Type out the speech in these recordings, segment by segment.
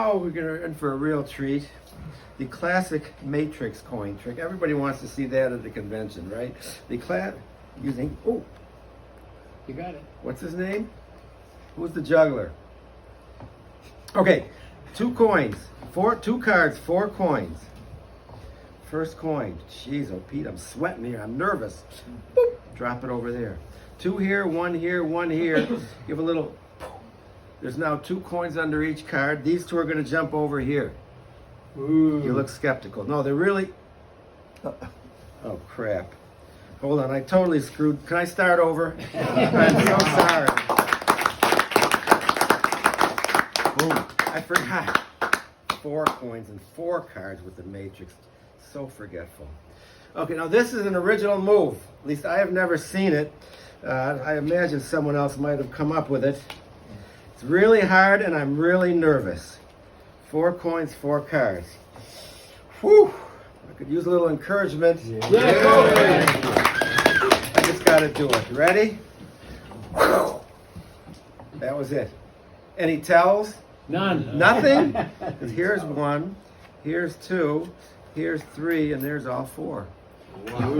Now we're in for a real treat. The classic matrix coin trick. Everybody wants to see that at the convention, right? Using, oh. You got it. What's his name? Who's the juggler? Okay, 2 coins. 2 cards, 4 coins. First coin. Jeez, oh Pete, I'm sweating here. I'm nervous. Boop. Drop it over there. 2 here, 1 here, 1 here. Give a little. There's now 2 coins under each card. These 2 are going to jump over here. Ooh. You look skeptical. No, they're really. Oh crap. Hold on, I totally screwed. Can I start over? I'm so sorry. Boom. I forgot. 4 coins and 4 cards with the matrix. So forgetful. Okay, now this is an original move. At least I have never seen it. I imagine someone else might have come up with it. It's really hard and I'm really nervous. 4 coins, 4 cards. Whew! I could use a little encouragement. Yeah. I just got to do it. Ready? That was it. Any tells? None. Nothing? 'Cause here's 1, here's 2, here's 3, and there's all 4. Wow.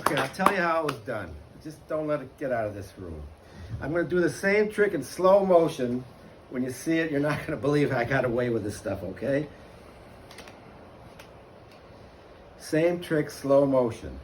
Okay, I'll tell you how it was done. Just don't let it get out of this room. I'm going to do the same trick in slow motion. When you see it, you're not going to believe I got away with this stuff, okay? Same trick, slow motion.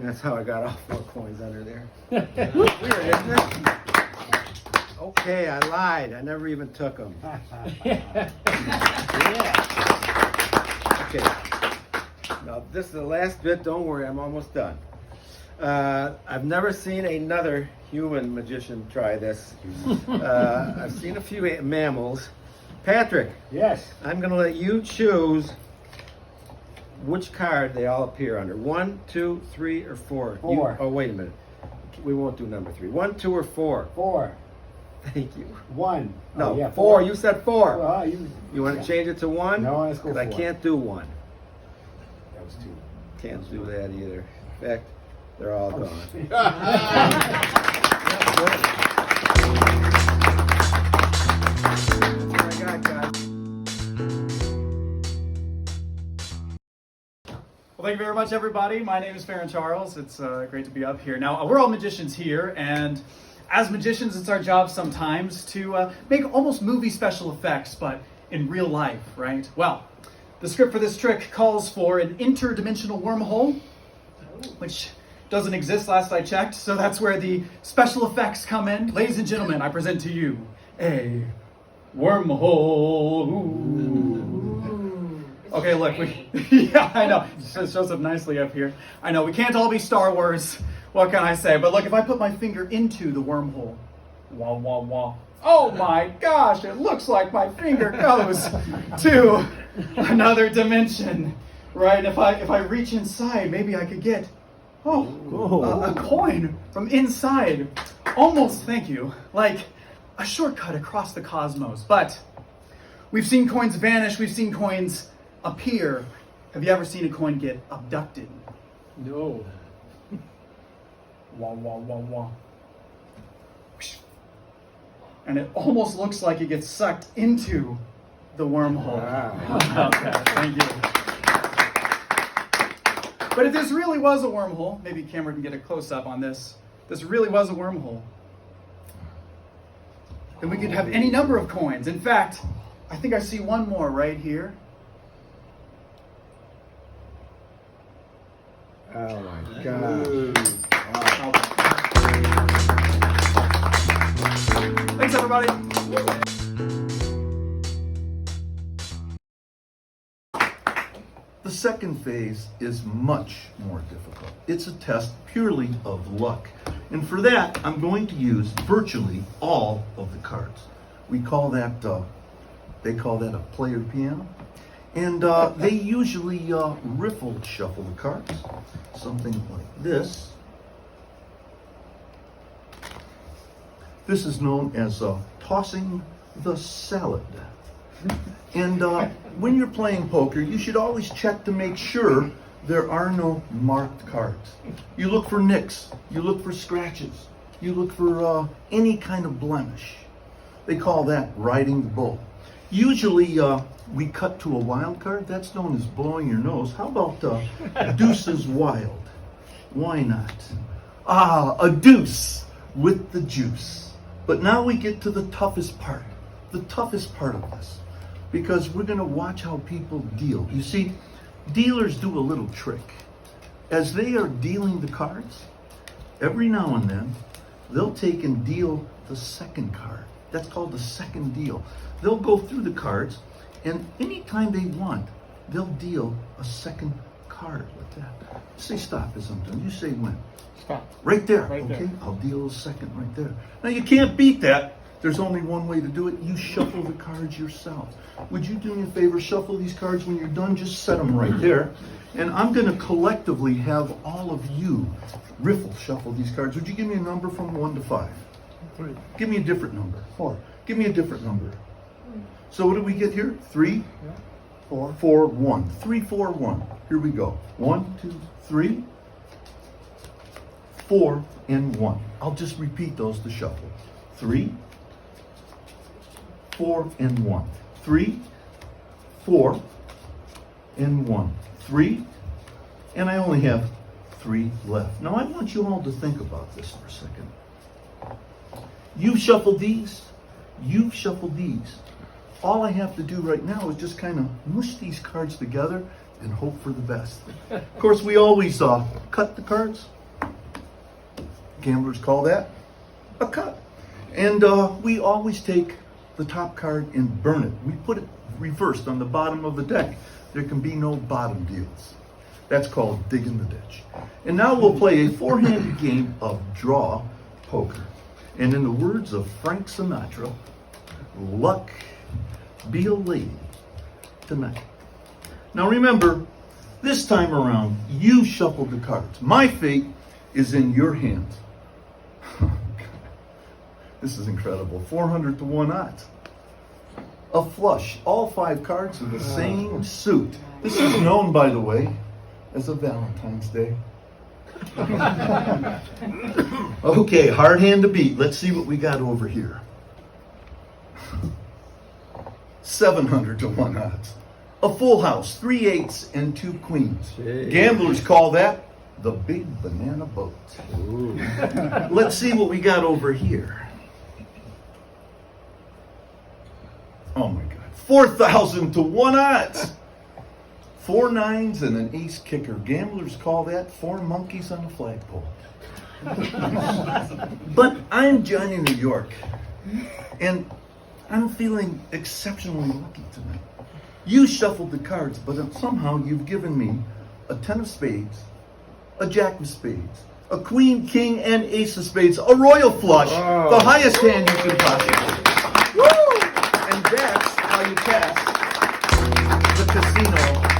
That's how I got all 4 coins under there. Weird, isn't it? Okay, I lied. I never even took them. Yeah. Okay. Now, this is the last bit. Don't worry, I'm almost done. I've never seen another human magician try this. I've seen a few mammals. Patrick, Yes. I'm going to let you choose which card they all appear under. 1, 2, 3, or 4. 4. Oh, wait a minute. We won't do number 3. 1, 2, or 4. 4. Thank you. 1. No, Oh, yeah, 4. You said 4. Well, You want to change it to 1? No, let's go Because I 4. can't do 1. That was 2. Can't do that either. In fact, they're all gone. That's what I got, guys. Well, thank you very much, everybody. My name is Ferran Charles. It's great to be up here. Now, we're all magicians here, and as magicians, it's our job sometimes to make almost movie special effects, but in real life, right? Well, the script for this trick calls for an interdimensional wormhole, which doesn't exist last I checked, so that's where the special effects come in. Ladies and gentlemen, I present to you a wormhole. Ooh. Okay, look, yeah, I know, it shows up nicely up here. I know, we can't all be Star Wars, what can I say? But look, if I put my finger into the wormhole, wah, wah, wah. Oh my gosh, it looks like my finger goes to another dimension, right? If I reach inside, maybe I could get, a coin from inside. Almost, thank you, like a shortcut across the cosmos. But we've seen coins vanish, we've seen coins appear. Have you ever seen a coin get abducted? No. Wah, wah, wah, wah. And it almost looks like it gets sucked into the wormhole. Wow. Okay, thank you. But if this really was a wormhole, maybe Cameron can get a close-up on this. This really was a wormhole. Then we could have any number of coins. In fact, I think I see one more right here. Oh my God. Wow. Thanks, everybody. The second phase is much more difficult. It's a test purely of luck. And for that, I'm going to use virtually all of the cards. We call that, they call that a player piano. And they usually riffle shuffle the cards, something like this. This is known as tossing the salad. And when you're playing poker, you should always check to make sure there are no marked cards. You look for nicks, you look for scratches, you look for any kind of blemish. They call that riding the bull. Usually we cut to a wild card. That's known as blowing your nose. How about deuces wild? Why not? Ah, a deuce with the juice. But now we get to the toughest part of this, because we're going to watch how people deal. You see, dealers do a little trick. As they are dealing the cards, every now and then, they'll take and deal the second card. That's called the second deal. They'll go through the cards, and anytime they want, they'll deal a second card like that. Say stop as I'm done. You say when. Stop. Right there. Right okay? there. I'll deal a second right there. Now you can't beat that. There's only one way to do it. You shuffle the cards yourself. Would you do me a favor? Shuffle these cards. When you're done, just set them right there. And I'm going to collectively have all of you riffle shuffle these cards. Would you give me a number from 1 to 5? 3. Give me a different number. 4. Give me a different number. So what do we get here? 3, Yeah. 4. 4, 1. 3, 4, 1. Here we go. 1, 2, 3, 4, and 1. I'll just repeat those to shuffle. 3, 4, and 1. 3, 4, and 1. 3, and I only have 3 left. Now I want you all to think about this for a second. You've shuffled these. You've shuffled these. All I have to do right now is just kind of mush these cards together and hope for the best. Of course, we always cut the cards. Gamblers call that a cut. And we always take the top card and burn it. We put it reversed on the bottom of the deck. There can be no bottom deals. That's called digging the ditch. And now we'll play a four-handed game of draw poker. And in the words of Frank Sinatra, luck be a lady tonight. Now remember, this time around, you shuffled the cards. My fate is in your hands. This is incredible. 400 to 1 odds. A flush. All 5 cards in the same suit. This is known, by the way, as a Valentine's Day. Okay, hard hand to beat. Let's see what we got over here. 700 to 1 odds. A full house, 3 8s and 2 queens. Jeez. Gamblers call that the big banana boat. Ooh. Let's see what we got over here. Oh my God, 4,000 to 1 odds. 4 9s and an ace kicker. Gamblers call that 4 monkeys on a flagpole. But I'm Johnny New York, and I'm feeling exceptionally lucky tonight. You shuffled the cards, but somehow you've given me a 10 of spades, a jack of spades, a queen, king, and ace of spades, a royal flush, Oh. the highest hand you can possibly. Woo! And that's how you pass the casino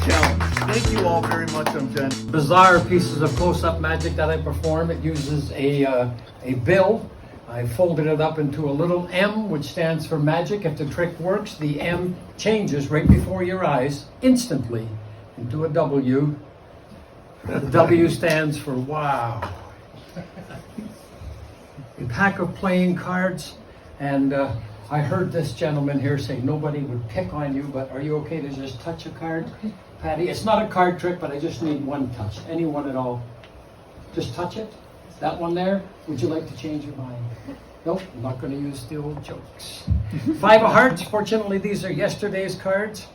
challenge. Thank you all very much. I'm Jen. Bizarre pieces of close-up magic that I perform. It uses a bill. I folded it up into a little M, which stands for magic. If the trick works, the M changes right before your eyes, instantly, into a W. The W stands for wow. A pack of playing cards, and I heard this gentleman here say nobody would pick on you, but are you okay to just touch a card, Patty? It's not a card trick, but I just need one touch. Any one at all. Just touch it. That one there. Would you like to change your mind? Nope, I'm not going to use the old jokes. 5 of hearts. Fortunately, these are yesterday's cards.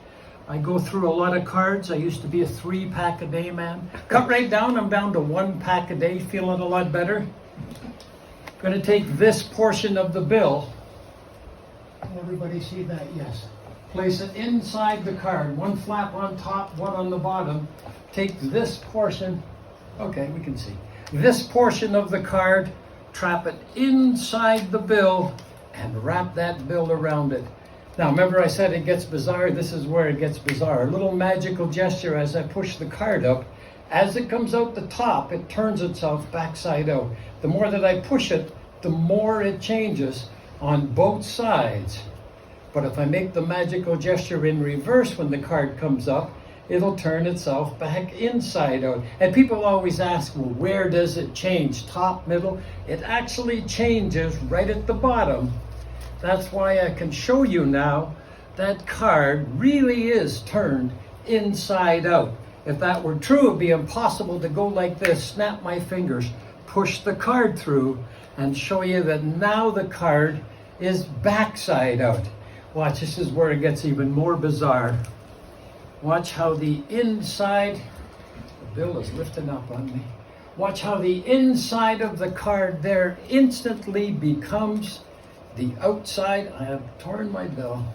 I go through a lot of cards. I used to be a 3-pack-a-day man. Cut right down. I'm down to 1 pack a day. Feeling a lot better. Going to take this portion of the bill. Can everybody see that? Yes. Place it inside the card. 1 flap on top, 1 on the bottom. Take this portion. Okay, we can see. This portion of the card, trap it inside the bill, and wrap that bill around it. Now, remember I said it gets bizarre? This is where it gets bizarre. A little magical gesture as I push the card up. As it comes out the top, it turns itself backside out. The more that I push it, the more it changes on both sides. But if I make the magical gesture in reverse when the card comes up, it'll turn itself back inside out. And people always ask, well, where does it change? Top, middle? It actually changes right at the bottom. That's why I can show you now that card really is turned inside out. If that were true, it'd be impossible to go like this, snap my fingers, push the card through, and show you that now the card is backside out. Watch, this is where it gets even more bizarre. Watch how the inside, the bill is lifting up on me. Watch how the inside of the card there instantly becomes the outside. I have torn my bill,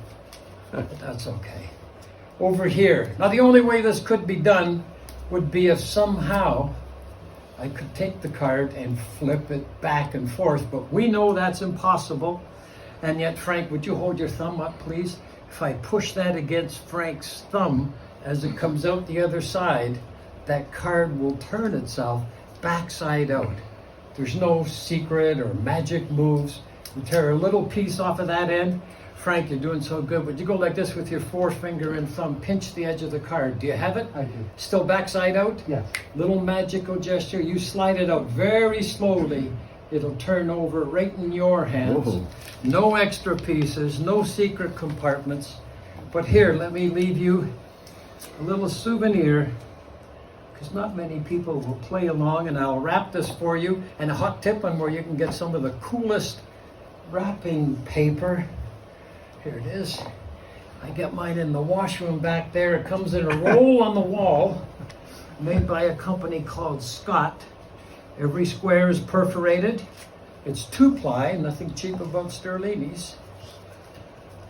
but that's okay. Over here. Now the only way this could be done would be if somehow I could take the card and flip it back and forth, but we know that's impossible. And yet, Frank, would you hold your thumb up, please? If I push that against Frank's thumb as it comes out the other side, that card will turn itself backside out. There's no secret or magic moves. You tear a little piece off of that end. Frank, you're doing so good. Would you go like this with your forefinger and thumb? Pinch the edge of the card. Do you have it? I do. Still backside out? Yes. Little magical gesture. You slide it out very slowly. It'll turn over right in your hands. Whoa. No extra pieces, no secret compartments. But here, let me leave you a little souvenir, because not many people will play along, and I'll wrap this for you. And a hot tip on where you can get some of the coolest wrapping paper. Here it is. I get mine in the washroom back there. It comes in a roll on the wall, made by a company called Scott. Every square is perforated. It's 2-ply, nothing cheap about Sterlini's.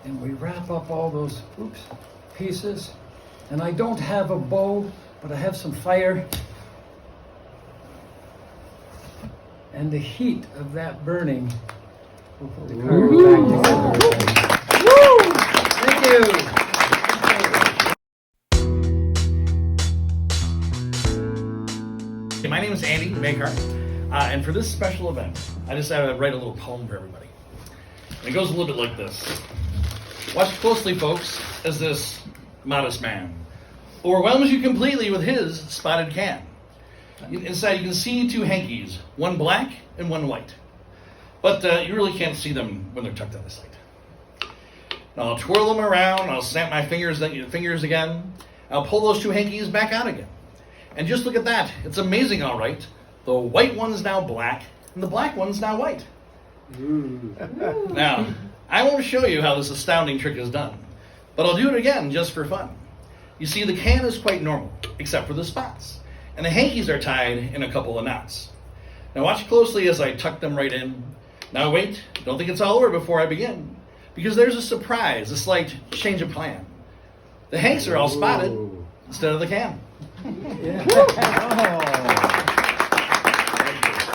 And we wrap up all those pieces. And I don't have a bow, but I have some fire. And the heat of that burning will put the card back together. Thank you. My name is Andy Makar, and for this special event, I decided to write a little poem for everybody. And it goes a little bit like this. Watch closely, folks, as this modest man overwhelms you completely with his spotted can. Inside you can see 2 hankies, one black and one white. But you really can't see them when they're tucked out of sight. Now I'll twirl them around, I'll snap my fingers again, I'll pull those 2 hankies back out again. And just look at that. It's amazing, all right. The white one's now black, and the black one's now white. Now, I won't show you how this astounding trick is done, but I'll do it again just for fun. You see, the can is quite normal, except for the spots, and the hankies are tied in a couple of knots. Now watch closely as I tuck them right in. Now wait, don't think it's all over before I begin, because there's a surprise, a slight change of plan. The hanks are all spotted instead of the can. Yeah.